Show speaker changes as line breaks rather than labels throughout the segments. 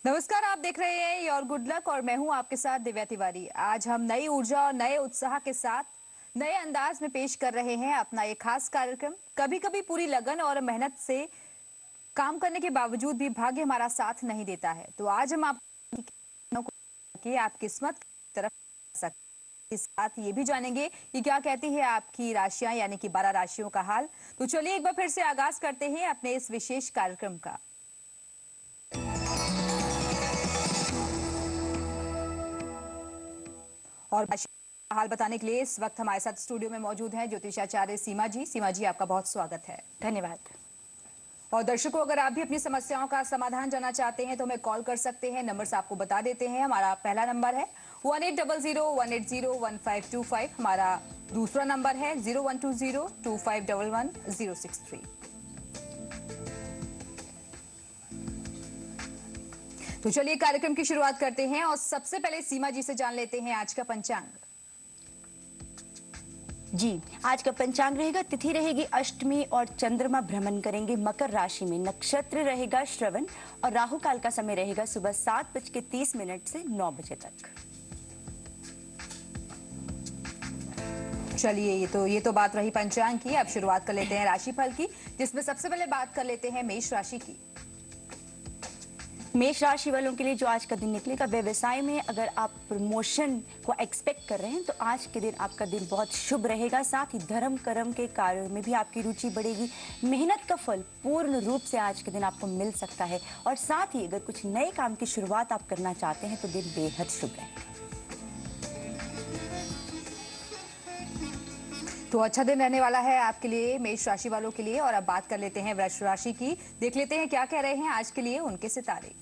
नमस्कार, आप देख रहे हैं योर गुड लक और मैं हूं आपके साथ दिव्या तिवारी। आज हम नई ऊर्जा और नए उत्साह के साथ नए अंदाज में पेश कर रहे हैं अपना एक खास कार्यक्रम। कभी कभी पूरी लगन और मेहनत से काम करने के बावजूद भी भाग्य हमारा साथ नहीं देता है, तो आज हम आप किस्मत की तरफ सकते। इस साथ ये भी जानेंगे कि क्या कहती है आपकी राशियां यानी कि 12 राशियों का हाल। तो चलिए एक बार फिर से आगाज करते हैं अपने इस विशेष कार्यक्रम का। और हाल बताने के लिए इस वक्त हमारे साथ स्टूडियो में मौजूद हैं ज्योतिषाचार्य सीमा जी। सीमा जी, आपका बहुत स्वागत है।
धन्यवाद।
और दर्शकों, अगर आप भी अपनी समस्याओं का समाधान जानना चाहते हैं तो हमें कॉल कर सकते हैं। नंबर आपको बता देते हैं। हमारा पहला नंबर है 1800-180-1525। हमारा दूसरा नंबर है 0120-2511-063। तो चलिए कार्यक्रम की शुरुआत करते हैं और सबसे पहले सीमा जी से जान लेते हैं आज का पंचांग।
जी, आज का पंचांग रहेगा, तिथि रहेगी अष्टमी और चंद्रमा भ्रमण करेंगे मकर राशि में। नक्षत्र रहेगा श्रवण और राहु काल का समय रहेगा सुबह 7:30 से 9 बजे तक।
चलिए, ये तो बात रही पंचांग की। अब शुरुआत कर लेते हैं राशिफल की, जिसमें सबसे पहले बात कर लेते हैं मेष राशि की।
मेष राशि वालों के लिए जो आज का दिन निकलेगा, व्यवसाय में अगर आप प्रमोशन को एक्सपेक्ट कर रहे हैं तो आज के दिन आपका दिन बहुत शुभ रहेगा। साथ ही धर्म कर्म के कार्यों में भी आपकी रुचि बढ़ेगी। मेहनत का फल पूर्ण रूप से आज के दिन आपको मिल सकता है। और साथ ही अगर कुछ नए काम की शुरुआत आप करना चाहते हैं तो दिन बेहद शुभ है।
तो अच्छा दिन रहने वाला है आपके लिए मेष राशि वालों के लिए। और अब बात कर लेते हैं वृष राशि की। देख लेते हैं क्या कह रहे हैं आज के लिए उनके सितारे।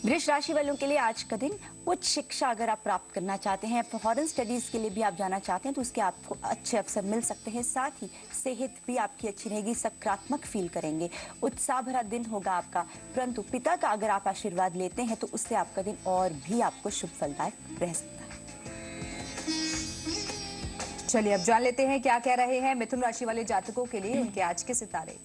वृष राशि वालों के लिए आज का दिन, उच्च शिक्षा अगर आप प्राप्त करना चाहते हैं, फॉरेन स्टडीज के लिए भी आप जाना चाहते हैं तो उसके आपको अच्छे अवसर मिल सकते हैं। साथ ही सेहत भी आपकी अच्छी रहेगी, सकारात्मक फील करेंगे, उत्साह भरा दिन होगा आपका। परंतु पिता का अगर आप आशीर्वाद लेते हैं तो उससे आपका दिन और भी आपको शुभ फलदायक रह सकता है।
चलिए अब जान लेते हैं क्या कह रहे हैं मिथुन राशि वाले जातकों के लिए उनके आज के सितारे।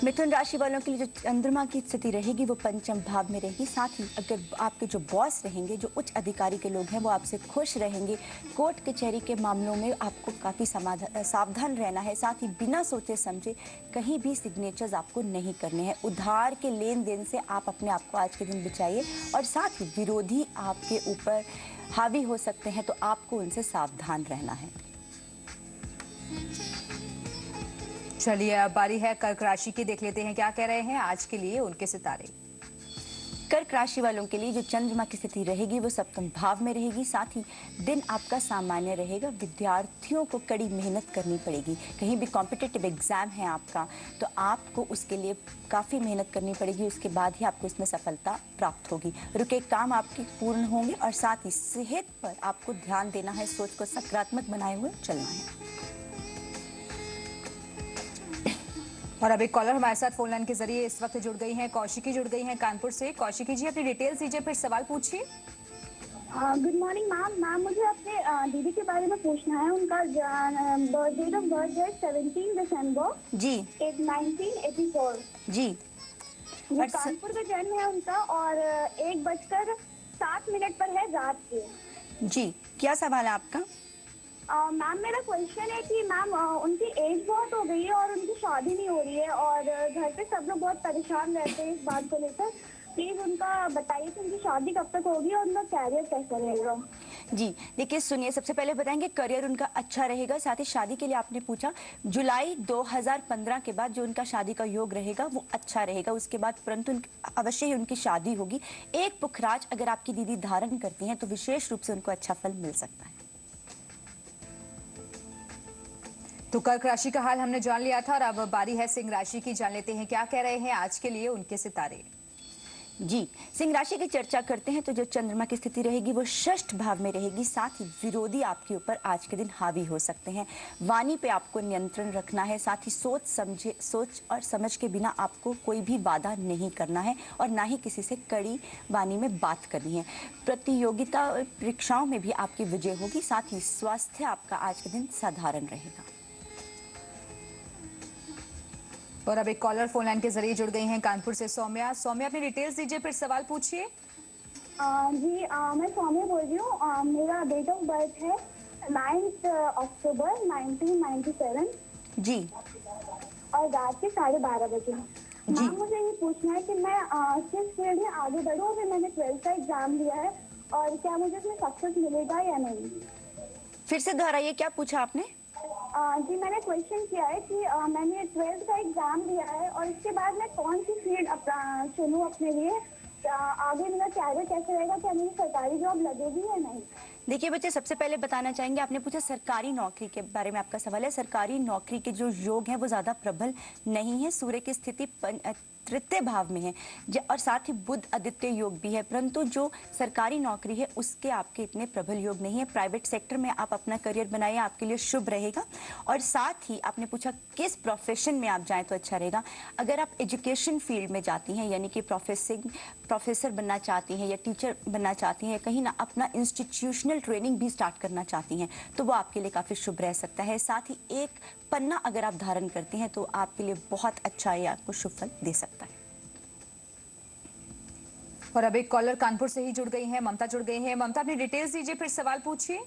मिथुन राशि वालों के लिए जो चंद्रमा की स्थिति रहेगी वो पंचम भाव में रहेगी। साथ ही अगर आपके जो बॉस रहेंगे, जो उच्च अधिकारी के लोग हैं, वो आपसे खुश रहेंगे। कोर्ट कचहरी के मामलों में आपको काफ़ी सावधान रहना है। साथ ही बिना सोचे समझे कहीं भी सिग्नेचर्स आपको नहीं करने हैं। उधार के लेन देन से आप अपने आप को आज के दिन बचाइए। और साथ ही विरोधी आपके ऊपर हावी हो सकते हैं तो आपको उनसे सावधान रहना है।
चलिए अब बारी है कर्क राशि की। देख लेते हैं क्या कह रहे हैं आज के लिए उनके सितारे।
कर्क राशि वालों के लिए जो चंद्रमा की स्थिति रहेगी वो सप्तम भाव में रहेगी। साथ ही दिन आपका सामान्य रहेगा। विद्यार्थियों को कड़ी मेहनत करनी पड़ेगी। कहीं भी कॉम्पिटिटिव एग्जाम है आपका तो आपको उसके लिए काफ़ी मेहनत करनी पड़ेगी। उसके बाद ही आपको इसमें सफलता प्राप्त होगी। रुके काम आपके पूर्ण होंगे। और साथ ही सेहत पर आपको ध्यान देना है, सोच को सकारात्मक बनाए हुए चलना है।
और अब एक कॉलर हमारे साथ फोन लाइन के जरिए इस वक्त जुड़ गई हैं। कौशिकी जुड़ गई हैं कानपुर से। कौशिकी जी, अपनी डिटेल्स दीजिए, फिर सवाल पूछिए।
Good morning ma'am. मैम, मुझे अपने दीदी के बारे में पूछना है। उनका डेट ऑफ बर्थ है 17 दिसंबर
जी
1984
जी।
वो कानपुर में जन्म है उनका और 1:07 पर है रात के।
जी, क्या सवाल है आपका?
मैम, मेरा क्वेश्चन है कि मैम उनकी एज बहुत हो गई है और उनकी शादी नहीं हो रही है और घर पे सब लोग बहुत परेशान रहते हैं इस बात को लेकर। प्लीज उनका बताइए कि उनकी शादी कब तक होगी और उनका कैरियर कैसा रहेगा।
जी देखिए, सुनिए, सबसे पहले बताएंगे करियर उनका अच्छा रहेगा। साथ ही शादी के लिए आपने पूछा, जुलाई 2015 के बाद जो उनका शादी का योग रहेगा वो अच्छा रहेगा। उसके बाद परंतु अवश्य ही उनकी शादी होगी। एक पुखराज अगर आपकी दीदी धारण करती हैं तो विशेष रूप से उनको अच्छा फल मिल सकता है।
तो कर्क राशि का हाल हमने जान लिया था और अब बारी है सिंह राशि की। जान लेते हैं क्या कह रहे हैं आज के लिए उनके सितारे।
जी, सिंह राशि की चर्चा करते हैं तो जो चंद्रमा की स्थिति रहेगी वो षष्ठ भाव में रहेगी। साथ ही विरोधी आपके ऊपर आज के दिन हावी हो सकते हैं। वाणी पे आपको नियंत्रण रखना है। साथ ही सोच और समझ के बिना आपको कोई भी वादा नहीं करना है और ना ही किसी से कड़ी वाणी में बात करनी है। प्रतियोगिता परीक्षाओं में भी आपकी विजय होगी। साथ ही स्वास्थ्य आपका आज के दिन साधारण रहेगा।
और अब एक कॉलर फोन लाइन के जरिए जुड़ गई हैं कानपुर से सौम्या। सौम्या, अपनी डिटेल्स दीजिए, फिर सवाल पूछिए।
जी मैं सौम्या बोल रही हूँ। मेरा डेट ऑफ बर्थ है 9 अक्टूबर 1997
जी
और रात के 12:30 बजे। मैम मुझे ये पूछना है कि मैं किस फील्ड में आगे बढ़ूँ। अभी मैंने 12th का एग्जाम दिया है और क्या मुझे इसमें सक्सेस मिलेगा या नहीं।
फिर से दोहराइए, क्या पूछा आपने?
जी मैंने क्वेश्चन किया है कि मैंने 12th का एग्जाम दिया है और इसके बाद मैं कौन सी फील्ड चुनूँ अपने लिए। आगे मेरा कैरियर कैसे रहेगा, क्या मुझे सरकारी जॉब लगेगी या नहीं।
देखिए बच्चे, सबसे पहले बताना चाहेंगे, आपने पूछा सरकारी नौकरी के बारे में आपका सवाल है। सरकारी नौकरी के जो योग हैं वो ज़्यादा प्रबल नहीं है। सूर्य की स्थिति तृतीय भाव में है और साथ ही बुध आदित्य योग भी है, परंतु जो सरकारी नौकरी है उसके आपके इतने प्रबल योग नहीं है। प्राइवेट सेक्टर में आप अपना करियर बनाइए, आपके लिए शुभ रहेगा। और साथ ही आपने पूछा किस प्रोफेशन में आप जाएं तो अच्छा रहेगा। अगर आप एजुकेशन फील्ड में जाती हैं, यानी कि प्रोफेसर बनना चाहती हैं या टीचर बनना चाहती हैं, कहीं ना अपना इंस्टीट्यूशनल ट्रेनिंग भी स्टार्ट करना चाहती हैं, तो वो आपके लिए काफ़ी शुभ रह सकता है। साथ ही एक पन्ना अगर आप धारण करती हैं तो आपके लिए बहुत अच्छा है, आपको शुभ फल दे सकता है।
और अब एक कॉलर कानपुर से ही जुड़ गई हैं, ममता जुड़ गई हैं। ममता, अपनी डिटेल्स दीजिए, फिर सवाल पूछिए।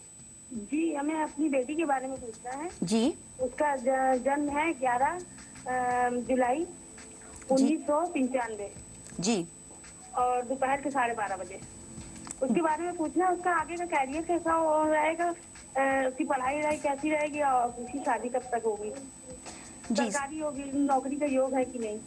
जी, हमें अपनी बेटी के बारे में पूछना है।
जी,
उसका जन्म है 11 जुलाई 1995
जी,
और दोपहर के 12:30 बजे। उसके बारे में पूछना है, उसका आगे का कैरियर कैसा रहेगा, उसकी पढ़ाई वढ़ाई कैसी रहेगी और उसकी शादी कब तक होगी, सरकारी नौकरी का योग है कि नहीं।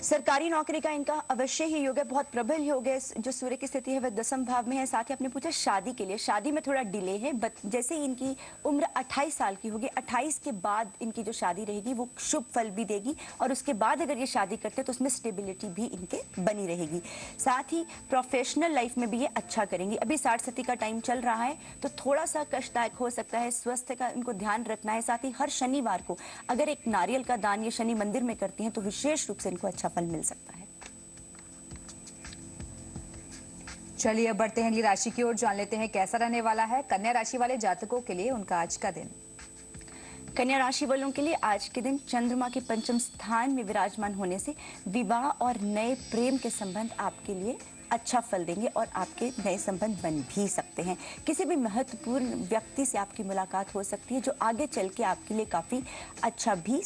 सरकारी नौकरी का इनका अवश्य ही योग है, बहुत प्रबल योग है। जो सूर्य की स्थिति है वह 10वें भाव में है। साथ ही आपने पूछा शादी के लिए, शादी में थोड़ा डिले है। जैसे ही इनकी उम्र 28 साल की होगी, 28 के बाद इनकी जो शादी रहेगी वो शुभ फल भी देगी और उसके बाद अगर ये शादी करते हैं तो उसमें स्टेबिलिटी भी इनके बनी रहेगी। साथ ही प्रोफेशनल लाइफ में भी ये अच्छा करेंगी। अभी 60-70 का टाइम चल रहा है तो थोड़ा सा कष्टदायक हो सकता है, स्वास्थ्य का इनको ध्यान रखना है। साथ ही हर शनिवार को अगर एक नारियल का दान ये शनि मंदिर में करती हैं तो विशेष रूप से इनको अच्छा फल मिल सकता है।
चलिए अब बढ़ते हैं अगली राशि की ओर, जान लेते हैं कैसा रहने वाला है कन्या राशि वाले जातकों के लिए उनका आज का दिन।
कन्या राशि वालों के लिए आज के दिन चंद्रमा के पंचम स्थान में विराजमान होने से विवाह और नए प्रेम के संबंध आपके लिए अच्छा फल देंगे और आपके नए संबंध बन भी सकते हैं। किसी भी महत्वपूर्ण व्यक्ति से आपकी मुलाकात हो सकती है जो आगे चल के आपके लिए काफ़ी अच्छा भी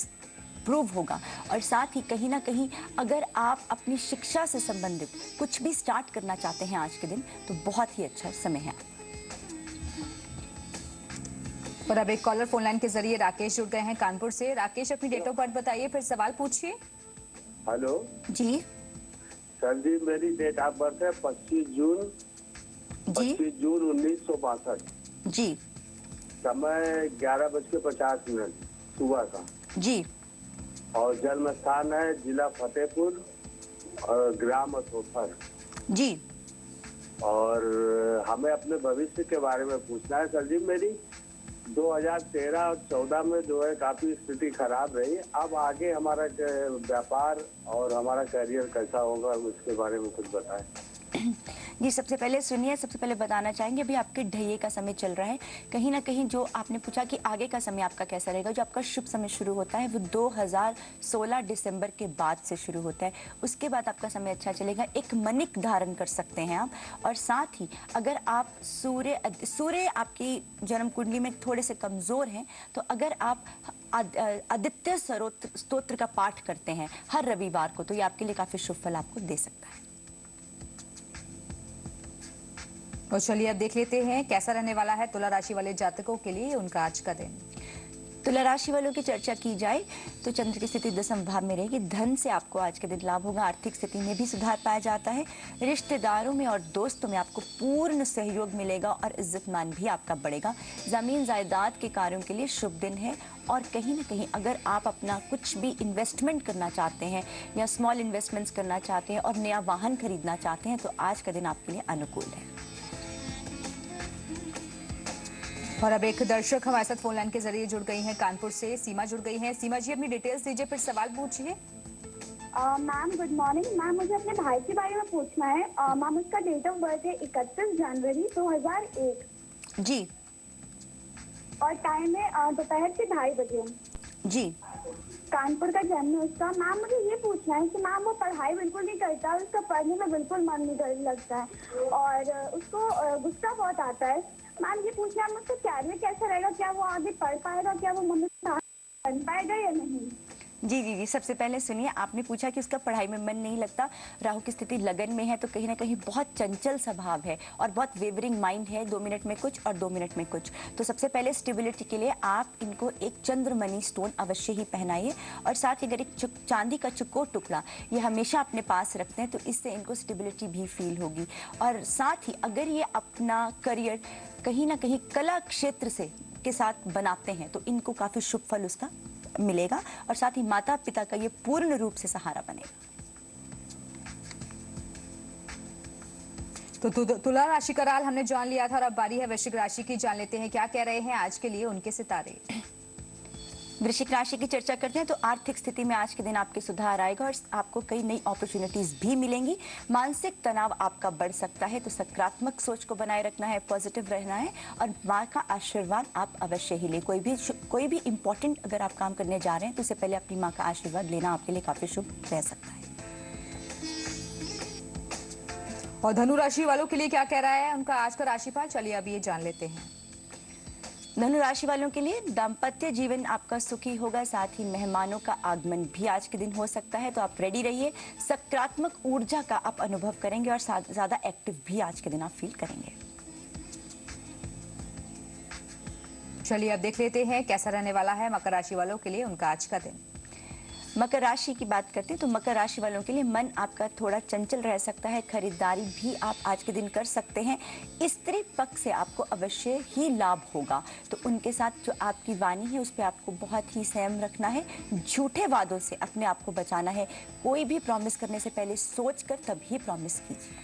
प्रूव होगा। और साथ ही कहीं ना कहीं अगर आप अपनी शिक्षा से संबंधित कुछ भी स्टार्ट करना चाहते हैं आज के दिन, तो बहुत ही अच्छा समय है।
और अब एक कॉलर फोन लाइन के जरिए राकेश जुड़ गए हैं कानपुर से। राकेश, अपनी डेट ऑफ बर्थ बताइए, फिर सवाल पूछिए।
हेलो
जी
सर जी, मेरी डेट ऑफ बर्थ है 25 जून
जी
1962।
जी
समय 11:50 सुबह का
जी
और जन्म स्थान है जिला फतेहपुर और ग्राम अशोफर।
जी
और हमें अपने भविष्य के बारे में पूछना है सर जी। मेरी 2013 और 14 में जो है काफी स्थिति खराब रही। अब आगे हमारा व्यापार और हमारा करियर कैसा होगा उसके बारे में कुछ बताएं।
जी, सबसे पहले सुनिए, सबसे पहले बताना चाहेंगे अभी आपके ढैये का समय चल रहा है। कहीं ना कहीं जो आपने पूछा कि आगे का समय आपका कैसा रहेगा, जो आपका शुभ समय शुरू होता है वो 2016 दिसंबर के बाद से शुरू होता है। उसके बाद आपका समय अच्छा चलेगा। एक मणिक धारण कर सकते हैं आप। और साथ ही अगर आप सूर्य आपकी जन्म कुंडली में थोड़े से कमज़ोर हैं तो अगर आप आदित्य स्तोत्र का पाठ करते हैं हर रविवार को, तो ये आपके लिए काफ़ी शुभ फल आपको दे सकता है।
और चलिए अब देख लेते हैं कैसा रहने वाला है तुला राशि वाले जातकों के लिए उनका आज का दिन।
तुला राशि वालों की चर्चा की जाए तो चंद्र की स्थिति 10वें भाव में रहेगी। धन से आपको आज के दिन लाभ होगा। आर्थिक स्थिति में भी सुधार पाया जाता है। रिश्तेदारों में और दोस्तों में आपको पूर्ण सहयोग मिलेगा और इज्जत मान भी आपका बढ़ेगा। जमीन जायदाद के कार्यों के लिए शुभ दिन है। और कहीं ना कहीं अगर आप अपना कुछ भी इन्वेस्टमेंट करना चाहते हैं या स्मॉल इन्वेस्टमेंट्स करना चाहते हैं और नया वाहन खरीदना चाहते हैं तो आज का दिन आपके लिए अनुकूल है।
और अब एक दर्शक हमारे साथ फोन लाइन के जरिए जुड़ गई हैं कानपुर से। सीमा जुड़ गई हैं। सीमा जी, अपनी डिटेल्स दीजिए, फिर सवाल पूछिए।
Ma'am good morning. मैम मुझे अपने भाई के बारे में पूछना है। मैम उसका डेट ऑफ बर्थ है 31 जनवरी 2001
जी
और टाइम है दोपहर के 2:30 बजे।
जी
कानपुर का जन्म है उसका। मैम मुझे ये पूछना है कि मैम वो पढ़ाई बिल्कुल नहीं करता, उसका पढ़ने में बिल्कुल मन नहीं लगता है और उसको गुस्सा बहुत आता है। मैम ये पूछना है उसका कैरियर कैसा रहेगा, क्या वो आगे पढ़ पाएगा, क्या वो मम्मी बन पाएगा या नहीं?
जी, सबसे पहले सुनिए, आपने पूछा कि उसका पढ़ाई में मन नहीं लगता। राहु की स्थिति लगन में है तो कहीं ना कहीं बहुत चंचल स्वभाव है और बहुत वेवरिंग माइंड है, 2 मिनट में कुछ और 2 मिनट में कुछ। तो सबसे पहले स्टेबिलिटी के लिए आप इनको एक चंद्रमणि स्टोन अवश्य ही पहनाइए और साथ ही अगर एक चांदी का चुकोर टुकड़ा ये हमेशा अपने पास रखते हैं तो इससे इनको स्टेबिलिटी भी फील होगी। और साथ ही अगर ये अपना करियर कहीं ना कहीं कला क्षेत्र से के साथ बनाते हैं तो इनको काफ़ी शुभ फल उसका मिलेगा और साथ ही माता पिता का ये पूर्ण रूप से सहारा बनेगा।
तो तुला राशि का राल हमने जान लिया था और अब बारी है वृश्चिक राशि की। जान लेते हैं क्या कह रहे हैं आज के लिए उनके सितारे।
वृश्चिक राशि की चर्चा करते हैं तो आर्थिक स्थिति में आज के दिन आपके सुधार आएगा और आपको कई नई अपॉर्चुनिटीज भी मिलेंगी। मानसिक तनाव आपका बढ़ सकता है तो सकारात्मक सोच को बनाए रखना है, पॉजिटिव रहना है और माँ का आशीर्वाद आप अवश्य ही ले। कोई भी इंपॉर्टेंट अगर आप काम करने जा रहे हैं तो उससे पहले अपनी माँ का आशीर्वाद लेना आपके लिए काफी शुभ रह सकता है।
और धनु राशि वालों के लिए क्या कह रहा है उनका आज का राशिफल, चलिए अभी ये जान लेते हैं।
धनु राशि वालों के लिए दाम्पत्य जीवन आपका सुखी होगा, साथ ही मेहमानों का आगमन भी आज के दिन हो सकता है तो आप रेडी रहिए। सकारात्मक ऊर्जा का आप अनुभव करेंगे और ज्यादा एक्टिव भी आज के दिन आप फील करेंगे।
चलिए अब देख लेते हैं कैसा रहने वाला है मकर राशि वालों के लिए उनका आज का दिन।
मकर राशि की बात करते हैं तो मकर राशि वालों के लिए मन आपका थोड़ा चंचल रह सकता है। खरीदारी भी आप आज के दिन कर सकते हैं। स्त्री पक्ष से आपको अवश्य ही लाभ होगा तो उनके साथ जो आपकी वाणी है उस पर आपको बहुत ही संयम रखना है। झूठे वादों से अपने आप को बचाना है। कोई भी प्रॉमिस करने से पहले सोचकर तभी प्रॉमिस कीजिए।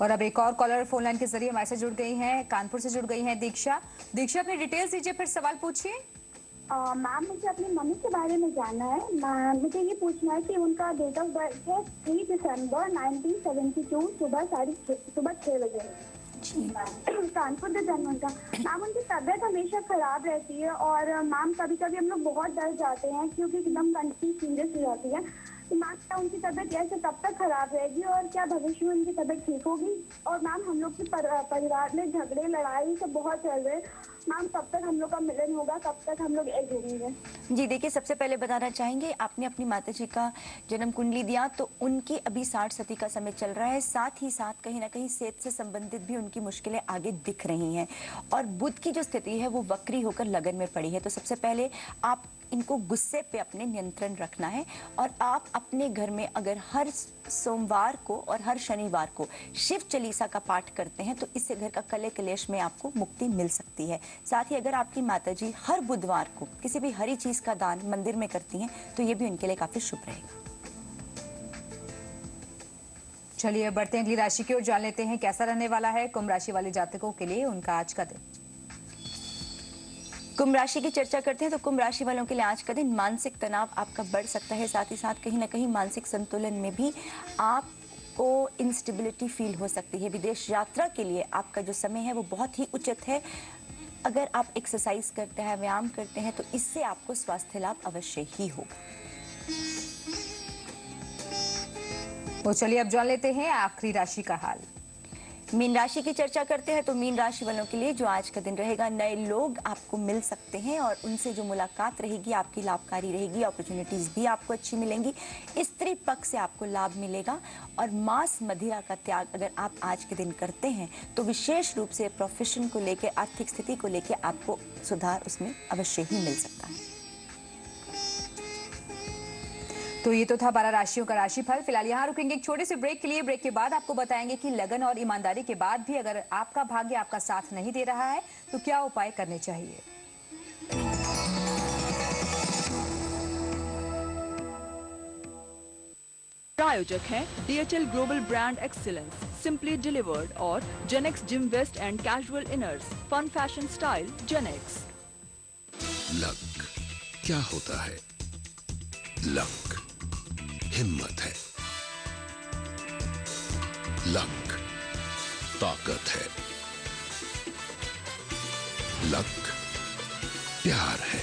और अब एक और कॉलर फोन लाइन के जरिए हमारे से जुड़ गई हैं, कानपुर से जुड़ गई हैं दीक्षा। दीक्षा अपनी डिटेल्स दीजिए, फिर सवाल पूछिए।
मैम मुझे अपनी मम्मी के बारे में जानना है। मुझे ये पूछना है कि उनका डेट ऑफ बर्थ है 3 दिसंबर 1972 सुबह 6 बजे। कानपुर का जन्म उनका। मैम उनकी तबीयत हमेशा खराब रहती है और मैम कभी कभी हम लोग बहुत डर जाते हैं क्योंकि एकदम कंडीशन सीरियस हो जाती है। तो मैम क्या उनकी तबीयत ऐसे कब तक खराब रहेगी और क्या भविष्य में उनकी तबीयत ठीक होगी? और मैम हम लोग के परिवार में झगड़े लड़ाई सब बहुत चल रहे हैं। मैम कब तक हम लोग का मिलन होगा, कब तक हम लोग एक होंगे?
जी देखिए, सबसे पहले बताना चाहेंगे आपने अपनी माताजी का जन्म कुंडली दिया तो उनकी अभी 60 सती का समय चल रहा है। साथ ही साथ कहीं ना कहीं सेहत से संबंधित भी उनकी मुश्किलें आगे दिख रही हैं और बुध की जो स्थिति है वो वक्री होकर लगन में पड़ी है। तो सबसे पहले आप इनको गुस्से पे अपने नियंत्रण रखना है और आप अपने घर में अगर हर सोमवार को और हर शनिवार को शिव चालीसा का पाठ करते हैं तो इससे घर का कले कलेश में आपको मुक्ति मिल सकती है। साथ ही अगर आपकी माताजी हर बुधवार को किसी भी हरी चीज का दान मंदिर में करती हैं तो ये भी उनके लिए काफी शुभ रहेगा।
चलिए बढ़ते हैं अगली राशि की ओर, जान लेते हैं कैसा रहने वाला है कुंभ राशि वाले जातकों के लिए उनका आज का दिन।
कुंभ राशि की चर्चा करते हैं तो कुंभ राशि वालों के लिए आज का दिन मानसिक तनाव आपका बढ़ सकता है। साथ ही साथ कहीं ना कहीं मानसिक संतुलन में भी आपको इंस्टेबिलिटी फील हो सकती है। विदेश यात्रा के लिए आपका जो समय है वो बहुत ही उचित है। अगर आप एक्सरसाइज करते हैं, व्यायाम करते हैं तो इससे आपको स्वास्थ्य लाभ अवश्य ही होगा।
तो चलिए अब जान लेते हैं आखिरी राशि का हाल।
मीन राशि की चर्चा करते हैं तो मीन राशि वालों के लिए जो आज का दिन रहेगा, नए लोग आपको मिल सकते हैं और उनसे जो मुलाकात रहेगी आपकी लाभकारी रहेगी। अपॉर्चुनिटीज भी आपको अच्छी मिलेंगी। स्त्री पक्ष से आपको लाभ मिलेगा और मांस मदिरा का त्याग अगर आप आज के दिन करते हैं तो विशेष रूप से प्रोफेशन को लेकर, आर्थिक स्थिति को लेकर आपको सुधार उसमें अवश्य ही मिल सकता है।
तो ये तो था 12 राशियों का राशिफल। फिलहाल यहाँ रुकेंगे एक छोटे से ब्रेक के लिए। ब्रेक के बाद आपको बताएंगे कि लगन और ईमानदारी के बाद भी अगर आपका भाग्य आपका साथ नहीं दे रहा है तो क्या उपाय करने चाहिए।
प्रायोजक हैं DHL global brand excellence, simply delivered और Genex gym vest and casual inners, fun fashion style Genex.
Luck क्या होता है? लक हिम्मत है, लक ताकत है, लक प्यार है,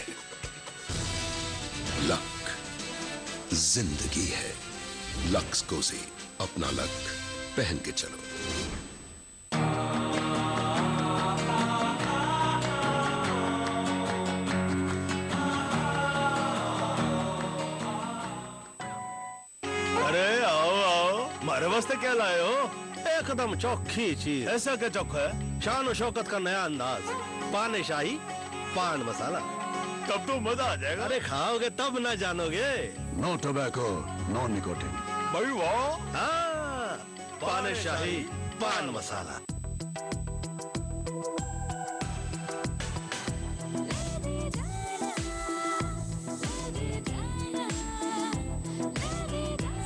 लक जिंदगी है। लक्स कोजी, अपना लक पहन के चलो।
अरे आओ आओ, मारे वास्ते क्या लाए हो? एकदम चौखी चीज। ऐसा क्या चौखा है? शान और शौकत का नया अंदाज, पान शाही पान मसाला। तब तो मजा आ जाएगा। अरे खाओगे तब ना जानोगे।
No tobacco, no nicotine.
भाई वाह। हाँ, पान शाही पान मसाला।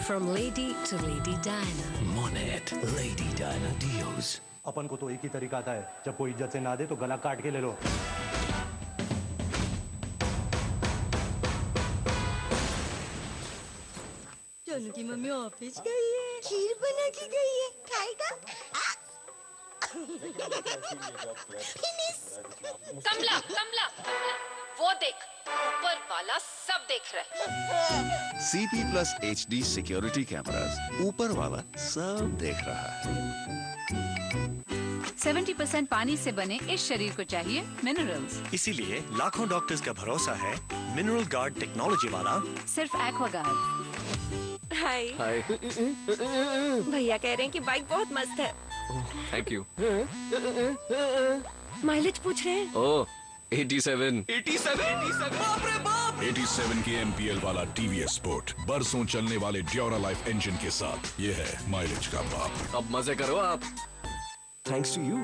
From Lady to Lady Diana.
Monet, Lady Diana Dios.
अपन को तो एक ही तरीका आता है, जब कोई इज्जत से ना दे तो गला काट के ले लो।
जानू की मम्मी ऑफिस गई है, खीर बना के गई है, खाएगा?
कमला, कमला, वो देख, ऊपर वाला सब देख रहा है।
CP Plus HD security cameras, ऊपर वाला सब देख रहा है।
70% पानी से बने इस शरीर को चाहिए मिनरल्स।
इसीलिए लाखों डॉक्टर्स का भरोसा है मिनरल गार्ड टेक्नोलॉजी वाला
सिर्फ एक्वागार्ड।
हाय।
हाय।
भैया कह रहे हैं कि बाइक बहुत मस्त है।
Thank you.
माइलेज पूछ रहे हैं।
ओह 87।
87 की MPL वाला TVS स्पोर्ट, बरसों चलने वाले ड्यूरा लाइफ इंजन के साथ। ये है माइलेज का बाप।
अब मजे करो आप।
थैंक्स टू यू,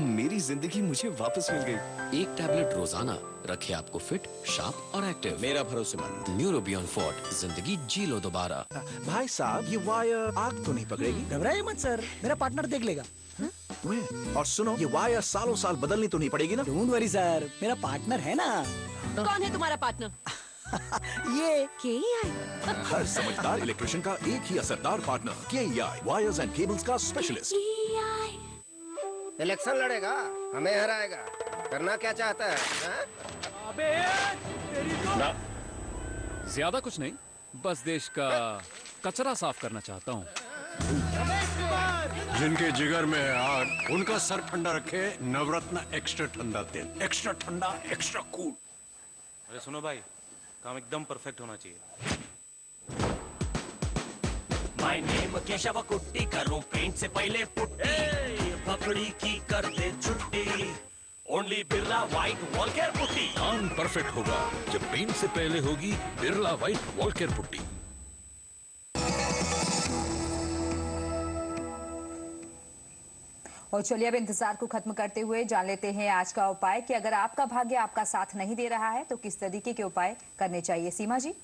मेरी जिंदगी मुझे वापस मिल गई।
एक टैबलेट रोजाना रखे आपको फिट, शार्प और एक्टिव।
मेरा भरोसेमंद
न्यूरोबियन फोर्ट, जिंदगी जी लो दोबारा।
भाई साहब, ये वायर आग तो नहीं पकड़ेगी? घबराइए मत सर, मेरा पार्टनर देख लेगा। और सुनो, ये वायर सालों साल बदलनी तो नहीं पड़ेगी ना? डोंट वरी सर, मेरा पार्टनर है ना।
कौन है तुम्हारा पार्टनर?
ये
KEI।
हर समझदार इलेक्ट्रिशियन का एक ही असरदार partner, KEI wires and cables का स्पेशलिस्ट।
इलेक्शन लड़ेगा, हमें हराएगा, करना क्या चाहता है?
अबे ना, ज्यादा कुछ नहीं, बस देश का कचरा साफ करना चाहता हूँ।
जिनके जिगर में है आग, उनका सर ठंडा रखे नवरत्न एक्स्ट्रा ठंडा तेल। एक्स्ट्रा ठंडा, एक्स्ट्रा कूल।
अरे सुनो भाई, काम एकदम परफेक्ट होना चाहिए।
माय नेम केशव कुट्टी, करूं पेंट से पहले पुट्टी, पकड़ी की कर दे छुट्टी, ओनली बिरला व्हाइट वॉलकेर पुट्टी।
काम परफेक्ट होगा जब पेंट से पहले होगी बिरला व्हाइट वॉलकेर पुट्टी।
और चलिए अब इंतजार को खत्म करते हुए जान लेते हैं आज का उपाय कि अगर आपका भाग्य आपका साथ नहीं दे रहा है तो किस तरीके के उपाय करने चाहिए। सीमा जी।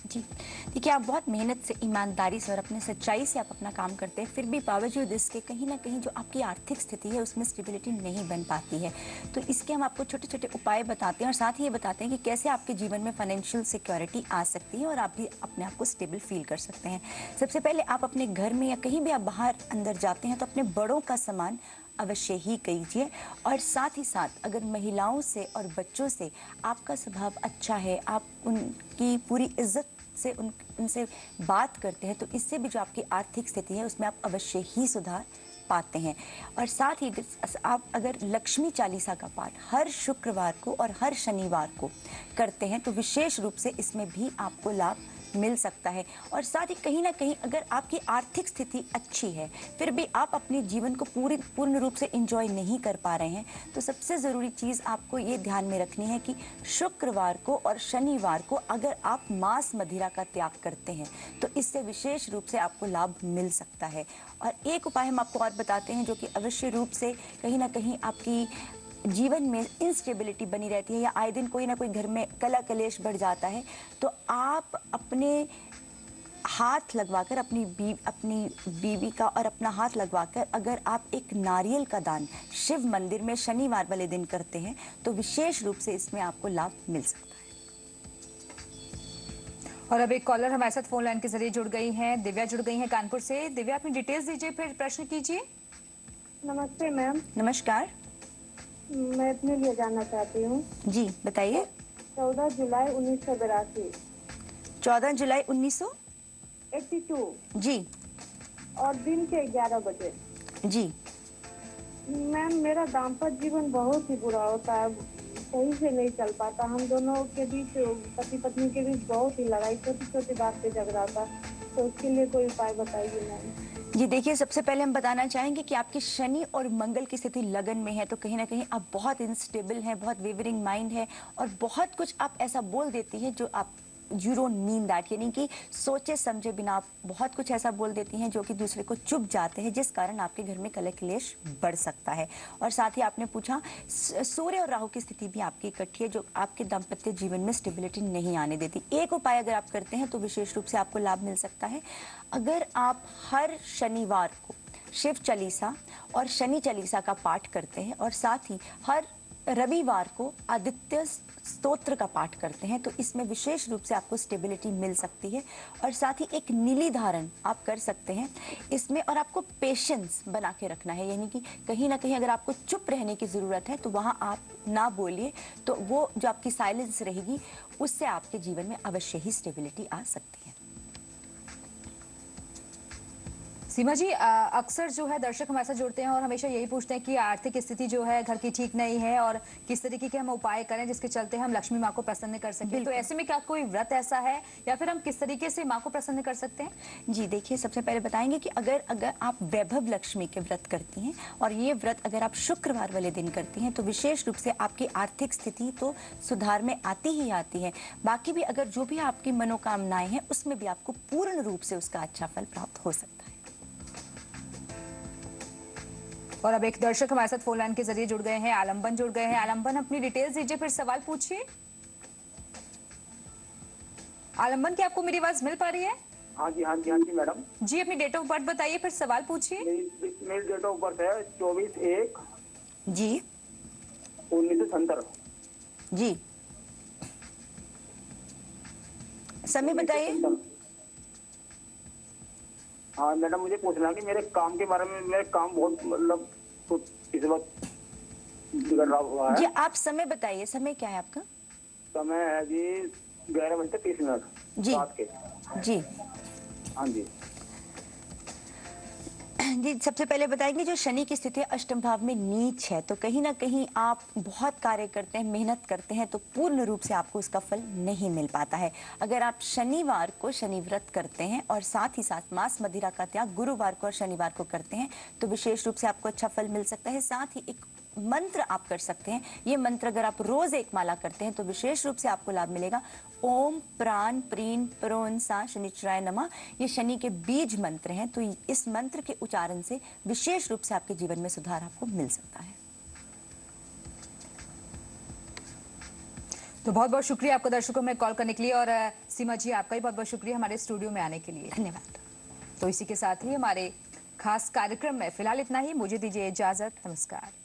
जी देखिए, आप बहुत मेहनत से, ईमानदारी से और अपने सच्चाई से आप अपना काम करते हैं, फिर भी बावजूद इसके कहीं ना कहीं जो आपकी आर्थिक स्थिति है उसमें स्टेबिलिटी नहीं बन पाती है। तो इसके हम आपको छोटे छोटे उपाय बताते हैं और साथ ही ये बताते हैं कि कैसे आपके जीवन में फाइनेंशियल सिक्योरिटी आ सकती है और आप भी अपने आप को स्टेबल फील कर सकते हैं। सबसे पहले आप अपने घर में या कहीं भी आप बाहर अंदर जाते हैं तो अपने बड़ों का सम्मान अवश्य ही कीजिए। और साथ ही साथ अगर महिलाओं से और बच्चों से आपका स्वभाव अच्छा है, आप उनकी पूरी इज्जत से उनसे बात करते हैं, तो इससे भी जो आपकी आर्थिक स्थिति है उसमें आप अवश्य ही सुधार पाते हैं। और साथ ही आप अगर लक्ष्मी चालीसा का पाठ हर शुक्रवार को और हर शनिवार को करते हैं तो विशेष रूप से इसमें भी आपको लाभ मिल सकता है। और साथ ही कहीं ना कहीं अगर आपकी आर्थिक स्थिति अच्छी है फिर भी आप अपने जीवन को पूर्ण रूप से एंजॉय नहीं कर पा रहे हैं, तो सबसे ज़रूरी चीज़ आपको ये ध्यान में रखनी है कि शुक्रवार को और शनिवार को अगर आप मांस मदिरा का त्याग करते हैं तो इससे विशेष रूप से आपको लाभ मिल सकता है। और एक उपाय हम आपको और बताते हैं जो कि अवश्य रूप से कहीं ना कहीं आपकी जीवन में इंस्टेबिलिटी बनी रहती है या आए दिन कोई ना कोई घर में कला कलेश बढ़ जाता है, तो आप अपने हाथ लगवाकर अपनी बीवी का और अपना हाथ लगवाकर अगर आप एक नारियल का दान शिव मंदिर में शनिवार वाले दिन करते हैं तो विशेष रूप से इसमें आपको लाभ मिल सकता है।
और अब एक कॉलर हमारे साथ फोन लाइन के जरिए जुड़ गई हैं। दिव्या जुड़ गई हैं कानपुर से। दिव्या, अपनी डिटेल्स दीजिए, फिर प्रश्न कीजिए।
नमस्ते मैम।
नमस्कार।
मैं अपने लिए जानना चाहती हूँ।
जी बताइए।
14 जुलाई 1982।
14 जुलाई
82
जी
और दिन के 11 बजे।
जी
मैम, मेरा दाम्पत्य जीवन बहुत ही बुरा होता है, सही से नहीं चल पाता। हम दोनों के बीच, पति पत्नी के बीच बहुत ही लड़ाई, छोटी छोटी बात पे झगड़ा था, तो उसके लिए कोई उपाय बताइए मैम।
जी देखिए, सबसे पहले हम बताना चाहेंगे कि आपकी शनि और मंगल की स्थिति लगन में है, तो कहीं ना कहीं आप बहुत इनस्टेबल हैं, बहुत वेवरिंग माइंड है और बहुत कुछ आप ऐसा बोल देती हैं जो आप यू डोंट मीन दैट, यानी कि सोचे समझे बिना आप बहुत कुछ ऐसा बोल देती हैं जो कि दूसरे को चुभ जाते हैं, जिस कारण आपके घर में कलह क्लेश बढ़ सकता है। और साथ ही आपने पूछा सूर्य और राहु की स्थिति भी आपकी इकट्ठी है जो आपके दाम्पत्य जीवन में स्टेबिलिटी नहीं आने देती। एक उपाय अगर आप करते हैं तो विशेष रूप से आपको लाभ मिल सकता है। अगर आप हर शनिवार को शिव चालीसा और शनि चालीसा का पाठ करते हैं और साथ ही हर रविवार को आदित्य स्तोत्र का पाठ करते हैं तो इसमें विशेष रूप से आपको स्टेबिलिटी मिल सकती है। और साथ ही एक नीली धारण आप कर सकते हैं इसमें, और आपको पेशेंस बना के रखना है, यानी कि कहीं ना कहीं अगर आपको चुप रहने की ज़रूरत है तो वहाँ आप ना बोलिए, तो वो जो आपकी साइलेंस रहेगी उससे आपके जीवन में अवश्य ही स्टेबिलिटी आ सकती है।
सीमा जी, अक्सर जो है दर्शक हमारे साथ जुड़ते हैं और हमेशा यही पूछते हैं कि आर्थिक स्थिति जो है घर की ठीक नहीं है और किस तरीके के हम उपाय करें जिसके चलते हम लक्ष्मी माँ को प्रसन्न कर सकें। तो ऐसे में क्या कोई व्रत ऐसा है या फिर हम किस तरीके से माँ को प्रसन्न कर सकते हैं?
जी देखिए, सबसे पहले बताएंगे कि अगर आप वैभव लक्ष्मी के व्रत करती हैं और ये व्रत अगर आप शुक्रवार वाले दिन करती हैं तो विशेष रूप से आपकी आर्थिक स्थिति तो सुधार में आती ही आती है। बाकी भी अगर जो भी आपकी मनोकामनाएं हैं उसमें भी आपको पूर्ण रूप से उसका अच्छा फल प्राप्त हो सकता है।
और अब एक दर्शक हमारे साथ फोन लाइन के जरिए जुड़ गए हैं, आलम्बन जुड़ गए हैं। आलम्बन, अपनी डिटेल्स दीजिए, फिर सवाल पूछिए। आलम्बन, क्या आपको मेरी आवाज मिल पा रही है?
हाँ जी मैडम
जी, अपनी डेट ऑफ बर्थ बताइए, फिर सवाल पूछिए।
मेरी डेट ऑफ बर्थ है 24/1
जी
1970
जी। समय बताइए।
हाँ मैडम, मुझे पूछना है कि मेरे काम के बारे में, मेरे काम बहुत मतलब इस वक्त बिगड़ रहा हुआ है।
जी आप समय बताइए, समय क्या है आपका?
समय है जी 11:30
जी
रात के।
जी
हाँ जी
जी, सबसे पहले बताएंगे जो शनि की स्थिति अष्टम भाव में नीच है, तो कहीं ना कहीं आप बहुत कार्य करते हैं, मेहनत करते हैं, तो पूर्ण रूप से आपको उसका फल नहीं मिल पाता है। अगर आप शनिवार को शनि व्रत करते हैं और साथ ही साथ मांस मदिरा का त्याग गुरुवार को और शनिवार को करते हैं तो विशेष रूप से आपको अच्छा फल मिल सकता है। साथ ही एक मंत्र आप कर सकते हैं, ये मंत्र अगर आप रोज एक माला करते हैं तो विशेष रूप से आपको लाभ मिलेगा। ओम प्राण प्रीन प्रोन सा शनिचराय नमः, ये शनि के बीज मंत्र हैं, तो इस मंत्र के उच्चारण से विशेष रूप से आपके जीवन में सुधार आपको मिल सकता है।
तो बहुत बहुत शुक्रिया आपका दर्शकों में कॉल करने के लिए, और सीमा जी आपका भी बहुत बहुत शुक्रिया हमारे स्टूडियो में आने के लिए।
धन्यवाद।
तो इसी के साथ ही हमारे खास कार्यक्रम में फिलहाल इतना ही, मुझे दीजिए इजाजत, नमस्कार।